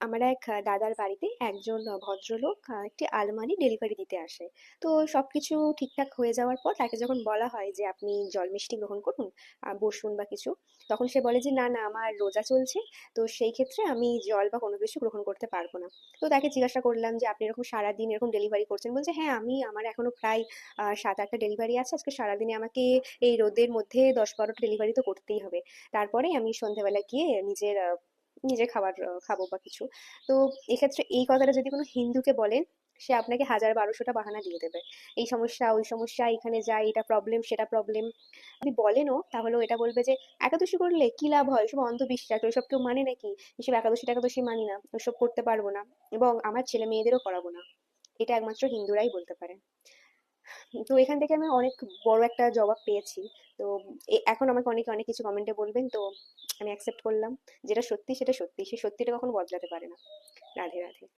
আমার এক দাদার বাড়িতে একজন ভদ্রলোক একটি আলমারি ডেলিভারি দিতে আসে। তো সবকিছু ঠিকঠাক হয়ে যাওয়ার পর তাকে যখন বলা হয় যে আপনি জল মিষ্টি গ্রহণ করুন, বসুন বা কিছু, তখন সে বলে যে না না আমার রোজা চলছে, তো সেই ক্ষেত্রে আমি জল বা কোনো কিছু গ্রহণ করতে পারবো না। তো তাকে জিজ্ঞাসা করলাম যে আপনি এরকম সারাদিন এরকম ডেলিভারি করছেন, বলছে হ্যাঁ আমি আমার এখনো প্রায় 7-8টা ডেলিভারি আছে, আজকে সারাদিনে আমাকে এই রোদের মধ্যে 10-12টা ডেলিভারি তো করতেই হবে। তারপরে আমি সন্ধ্যাবেলা গিয়ে নিজের খাবার খাবো বা কিছু। তো এক্ষেত্রে এই কথাটা যদি কোনো হিন্দুকে বলেন, সে আপনাকে 1000-1200টা বাহানা দিয়ে দেবে। এই সমস্যা ওই সমস্যা, এখানে যাই, এটা প্রবলেম সেটা প্রবলেম। আপনি বলেনও তাহলেও এটা বলবে যে একাদশী করলে কি লাভ হয়, সব অন্ধবিশ্বাস, ওইসব কেউ মানে নাকি, এসব একাদশী টাকাদশী মানি না, ওইসব করতে পারবো না, এবং আমার ছেলে মেয়েদেরও করাবো না। এটা একমাত্র হিন্দুরাই বলতে পারে। তো এখান থেকে আমি অনেক বড় একটা জবাব পেয়েছি। তো এখন আমাকে অনেকে অনেক কিছু কমেন্টে বলবেন, তো আমি অ্যাকসেপ্ট করলাম। যেটা সত্যি সেটা সত্যি, সেই সত্যিটা কখনো বদলাতে পারে না। রাধে রাধে।